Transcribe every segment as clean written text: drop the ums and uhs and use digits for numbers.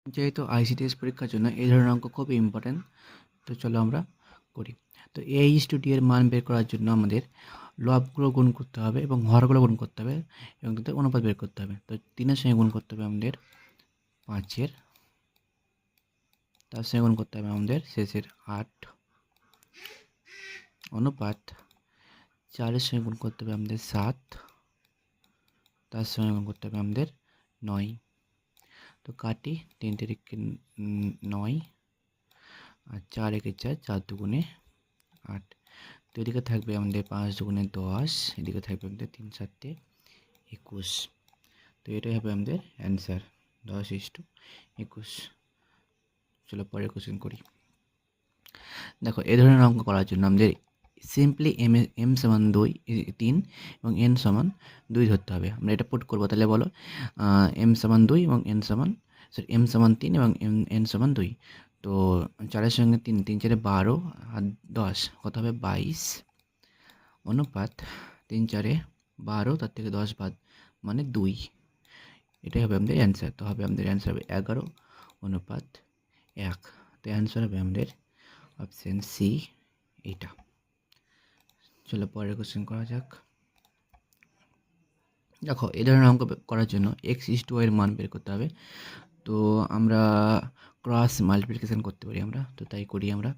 যেহেতু আইসিডিএস পরীক্ষার জন্য এই ধরনের অঙ্ক খুবই ইম্পর্টেন্ট, তো চলো আমরা করি। তো A/D এর মান বের করার জন্য আমাদের লবগুলো গুণ করতে হবে এবং হরগুলো গুণ করতে হবে এবং তাদের অনুপাত বের করতে হবে। তো 3-এর সঙ্গে গুণ করতে হবে আমাদের 5-এর, তার সঙ্গে গুণ করতে হবে আমাদের শেষের 8, অনুপাত 4-এর সঙ্গে গুণ করতে হবে আমাদের 7, তার সঙ্গে গুণ করতে হবে আমাদের 9। তো কাটি, 3 তিরিকে 9 আর 4 একে 4, 4 দুগুণে 8। তো এদিকে থাকবে আমাদের 5 দুগুণে 10, এদিকে থাকবে আমাদের 3 7 21। তো এটাই হবে আমাদের অ্যান্সার, 10:21। চলো পরের কোশ্চেন করি। দেখো এই ধরনের অঙ্ক করার জন্য আমাদের সিম্পলি এম সমান 3 এবং এন সমান 2 ধরতে হবে। আমরা এটা পুট করবো, তাহলে বলো এম সমান 2 এবং এম সমান 3 এবং এন সমান 2। তো 4-এর সঙ্গে 3, 3 4 12 আর 10 কত হবে 22, অনুপাত 3 4 12, তার থেকে 10 বাদ মানে 2। এটাই হবে আমাদের অ্যান্সার। তো হবে আমাদের অ্যান্সার হবে 11:1। তো অ্যান্সার হবে আমাদের অপশান সি, এইটা। চলো পরের কোশ্চেন করা যাক। দেখো এই ধরনের অঙ্ক করার জন্য x/y এর মান বের করতে হবে। তো আমরা ক্রস মাল্টিপ্লিকেশন করতে পারি আমরা, তো তাই করি আমরা।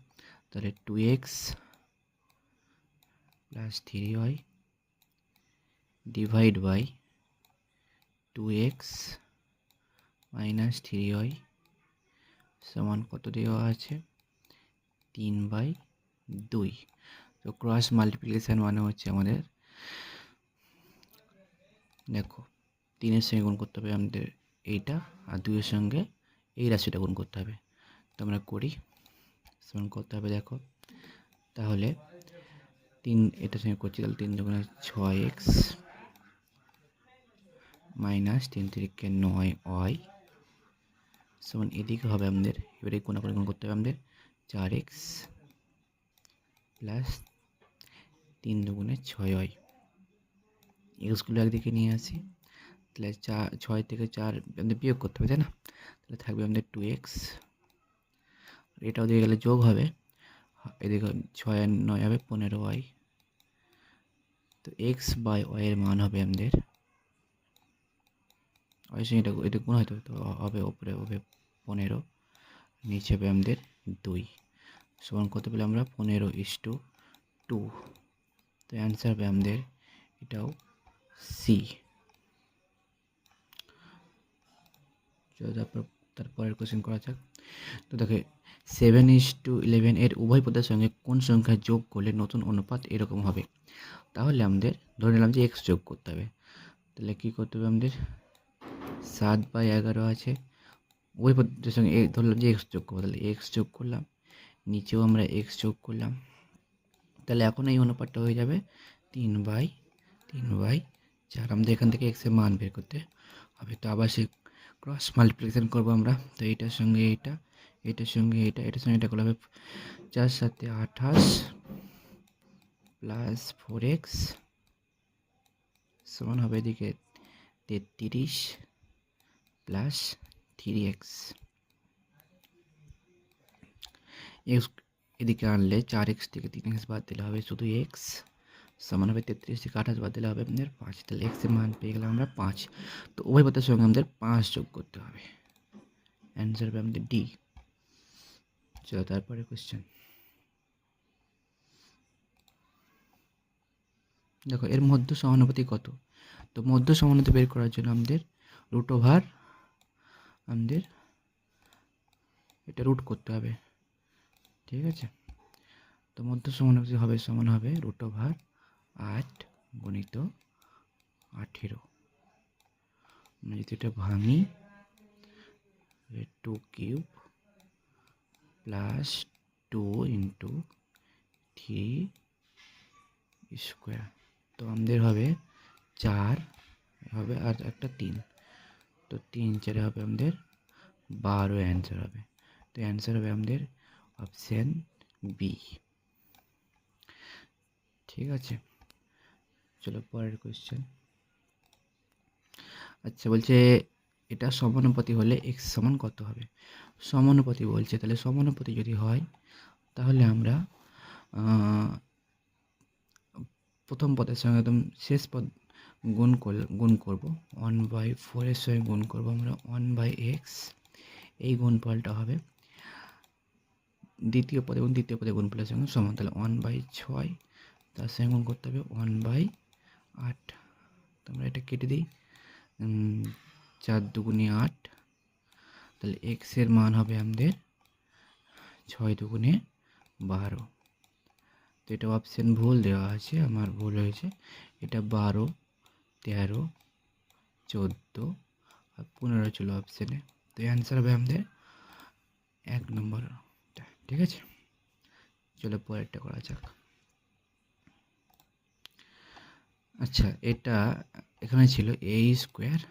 তাহলে 2x + 3y divide by 2x - 3y সমান কত দেওয়া আছে 3/2। তো ক্রস মাল্টিপ্লিকেশন মানে হচ্ছে আমাদের, দেখো 3-এর সঙ্গে গুণ করতে হবে আমাদের এইটা, আর 2-এর সঙ্গে এই রাশিটা গুণ করতে হবে। তো আমরা করি, সমান করতে হবে। দেখো তাহলে 3 এটার সঙ্গে করছি, তাহলে 3 দুগুণে 6x - 3 তিরিকে 9y সমান এদিকে হবে আমাদের, এবারে কোনাকুনি গুণ করতে হবে আমাদের 4x প্লাস 3 দুগুণে 6y। এক্সগুলো একদিকে নিয়ে আসি, তাহলে 6 থেকে 4 আমাদের বিয়োগ করতে হবে, তাই না? তাহলে থাকবে আমাদের 2x, এটাও দিয়ে গেলে যোগ হবে, এদিকে 6 আর 9 হবে 15y। তো x/y এর মান হবে আমাদের, এটা এটা গুণ হয়তো, তো হবে ওপরে হবে 15, নিচে হবে আমাদের 2 সমান কত পেলে আমরা 15:2। তো অ্যান্সার হবে আমাদের এটাও সি। চলো তারপরের কোশ্চেন করা যাক। তো দেখো 7:11 এর উভয় পদের সঙ্গে কোন সংখ্যা যোগ করলে নতুন অনুপাত এরকম হবে? তাহলে আমাদের ধরে নিলাম যে এক্স যোগ করতে হবে। তাহলে কী করতে হবে আমাদের, 7/11 আছে, উভয় পদের সঙ্গে ধরলাম যে এক্স যোগ করবো, তাহলে এক্স যোগ করলাম, নিচেও আমরা এক্স যোগ করলাম। তাহলে এখন এই অনুপাতটা হয়ে যাবে 3/4। আমাদের এখান থেকে এক্সের মান বের করতে হবে। তো আবার সে ক্রস মাল্টিপ্লিকেশন করবো আমরা। তো এইটার সঙ্গে এইটা, এটার সঙ্গে এটা, এটার সঙ্গে এটা করলে হবে 4 7 28 প্লাস 4x সমান হবে এদিকে 33 প্লাস 3x। এক্স এদিকে আনলে 4x থেকে 3x বাদ দিলে হবে শুধু x সমান হবে 33 থেকে 28 বাদ দিলে হবে আপনাদের 5। তাহলে x এর মান পেয়ে গেলাম আমরা 5। তো উভয় পদের সঙ্গে আমাদের 5 যোগ করতে হবে, অ্যান্সার হবে আমাদের ডি। চলো তারপরে কোশ্চেন। দেখো এর মধ্য সমানুপাতি কত? তো মধ্য সমানুপাতি বের করার জন্য আমাদের √, আমাদের এটা রুট করতে হবে, ঠিক আছে? তো মধ্য সমানুপাতি হবে সমান হবে √8 গুণিত 18। আমরা যদি এটা ভাঙি, 2³ প্লাস 2 × 3²। তো আমাদের হবে 4 হবে আর একটা 3, তো 3 4 হবে আমাদের 12 অ্যান্সার হবে। তো অ্যান্সার হবে আমাদের অপশান বি, ঠিক আছে? চলো পরের কোয়েশ্চেন। আচ্ছা বলছে এটা সমানুপাতি হলে x সমান কত হবে? সমানুপাতি বলছে, তাহলে সমানুপাতি যদি হয় তাহলে আমরা প্রথম পদের সঙ্গে একদম শেষ পদ গুণ করব। 1/4 এর সঙ্গে গুণ করব আমরা 1/x, এই গুণফলটা হবে দ্বিতীয় পদ এবং তৃতীয় পদের গুণফলের সঙ্গে সমান। তাহলে 1/6 তার সঙ্গে গুণ করতে হবে 1/8। তো আমরা এটা কেটে দিই, 4 দুগুণে 8, তাহলে x এর মান হবে আমাদের 6 দুগুণে 12। তো এটা অপশান ভুল দেওয়া আছে, আমার ভুল হয়েছে। এটা 12, 13, 14 আর 15 ছিল অপশানে। তো অ্যান্সার হবে আমাদের 1 নম্বরটা। ঠিক আছে, চলো পরেরটা করা যাক। আচ্ছা, এটা এখানে ছিল a স্কোয়ার,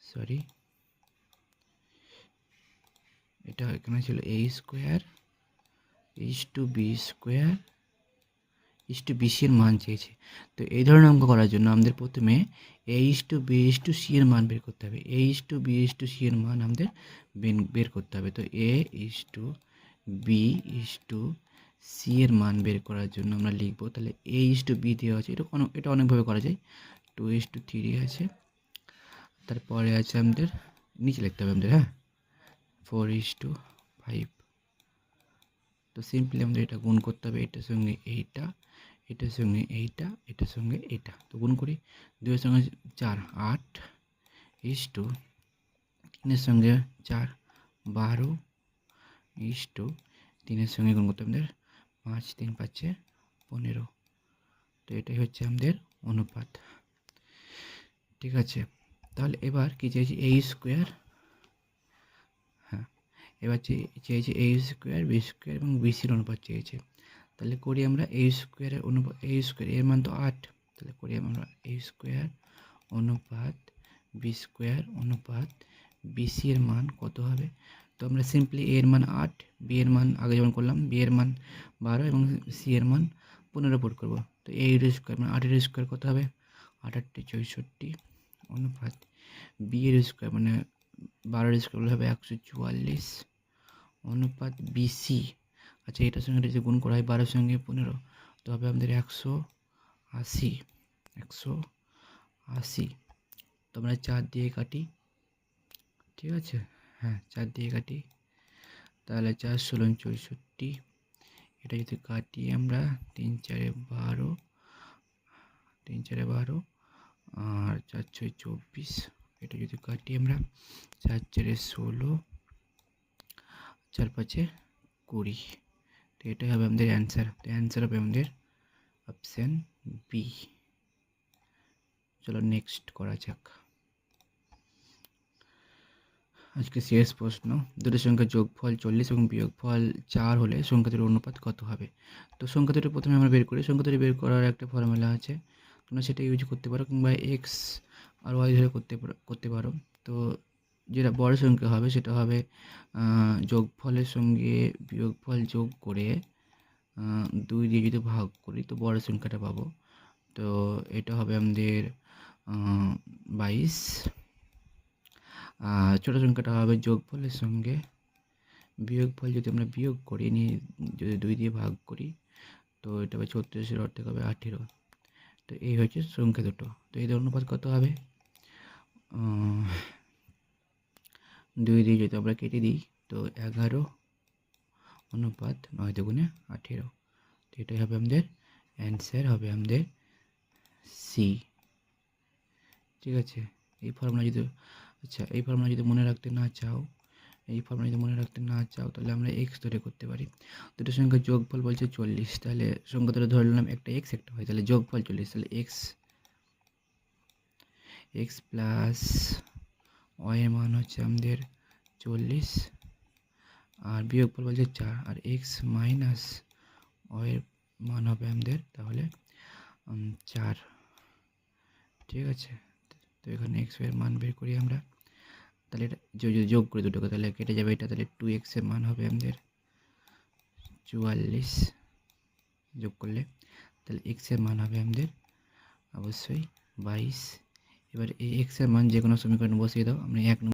সরি, এটা এখানে ছিল a square = b square = bc এর মান চেয়েছে। তো এই ধরনের অঙ্ক করার জন্য আমাদের প্রথমে a/b/c এর মান বের করতে হবে। a/b/c এর মান আমাদের বের করতে হবে। তো a/b/c এর মান বের করার জন্য আমরা লিখব, তাহলে a/b দেওয়া আছে, এটা অনেকভাবে করা যায়। 2/3 আছে, তারপরে আছে আমাদের নিচে লিখতে হবে আমাদের, হ্যাঁ, 4/5। তো সিম্পলি আমাদের এটা গুণ করতে হবে, এটার সঙ্গে এইটা, এটার সঙ্গে এইটা, এটার সঙ্গে এইটা। তো গুণ করি, 2 এর সঙ্গে 4 8, 3 এর সঙ্গে 4 12, 3 এর সঙ্গে গুণ করতে আমাদের 5 3 5 15। তো এটাই হচ্ছে আমাদের অনুপাত। ঠিক আছে, তাহলে এবার কি চাইছি? a স্কোয়ার, হ্যাঁ, এবার চেয়েছে a স্কোয়ার, b স্কোয়ার এবং bc-র অনুপাত চেয়েছে। তাহলে করি আমরা a স্কোয়ারের অনুপাত, a স্কোয়ার এর মান তো 8, তাহলে করি আমরা a স্কোয়ার অনুপাত b স্কোয়ার অনুপাত bc এর মান কত হবে? তো আমরা সিম্পলি a এর মান 8, b এর মান আগে যেমন করলাম, b এর মান 12 এবং c এর মান 15 পুট করব। তো a এর স্কোয়ার মানে 8 এর স্কোয়ার কত হবে? 8 8 64 অনুপাত b এর স্কোয়ার মানে 12 এর স্কোয়ার হবে 144 অনুপাত bc। আচ্ছা, এটার সঙ্গে এটা যদি গুণ করা হয় 12 সঙ্গে 15, তো হবে আমাদের 180। তো আমরা 4 দিয়ে কাটি, ঠিক আছে, হ্যাঁ 4 দিয়ে কাটি, তাহলে 4 16 64, এটা যদি কাটি আমরা 3 4 12, 3 4 12 আর 4 6 24, এটা যদি কাটি আমরা 4 4 16, 4 5 20। তো এটাই হবে আমাদের অ্যান্সার। তো অ্যান্সার হবে আমাদের অপশান বি। চলো নেক্সট করা যাক। আজকে শেষ প্রশ্ন, দুটো সংখ্যার যোগফল 40 এবং বিয়োগফল 4 হলে সংখ্যা দুটোর অনুপাত কত হবে? তো সংখ্যা দুটো প্রথমে আমরা বের করি। সংখ্যা দুটো বের করার একটা ফর্মুলা আছে, তোমরা সেটা ইউজ করতে পারো, কিংবা এক্স আর ওয়াই ধরে করতে পারো। তো যেটা বড় সংখ্যা হবে সেটা হবে যোগফলের সঙ্গে বিয়োগফল যোগ করে 2 দিয়ে যদি ভাগ করি তো বড় সংখ্যাটা পাবো। তো এটা হবে আমাদের 22। ছোটো সংখ্যাটা হবে যোগফলের সঙ্গে বিয়োগফল যদি আমরা বিয়োগ করি, নিয়ে যদি 2 দিয়ে ভাগ করি তো এটা হবে 36-এর অর্ধেক হবে 18। তো এই হচ্ছে সংখ্যা দুটো। তো এদের অনুপাত কত হবে? 2 দিয়ে যদি আমরা কেটে দিই তো 11 অনুপাত 9 দুগুণে 18। তো এটাই হবে আমাদের অ্যান্সার, হবে আমাদের সি। ঠিক আছে, এই ফর্মুলা যদি মনে রাখতে না চাও, তাহলে আমরা এক্স ধরে করতে পারি। দুটো সংখ্যার যোগফল বলছে 40, তাহলে সংখ্যা ধরে ধরে নিলাম একটা এক্স একটা হয়, তাহলে যোগফল 40, তাহলে এক্স প্লাস ওয়াই এর মান হচ্ছে আমাদের 40, আর বিয়োগফল বলছে 4, আর এক্স মাইনাস ওয়াই এর মান হবে আমাদের তাহলে 4। ঠিক আছে, তো এখানে এক্স এর মান বের করি আমরা, তাহলে এটা যদি যোগ করি দুটোকে তাহলে কেটে যাবে এটা, তাহলে 2x এর মান হবে আমাদের 44 যোগ করলে, তাহলে x এর মান হবে আমাদের অবশ্যই 22 এবার এই এক্স এর মান যে কোনো সমীকরণে বসিয়ে দাও। আমরা 1 নম্বর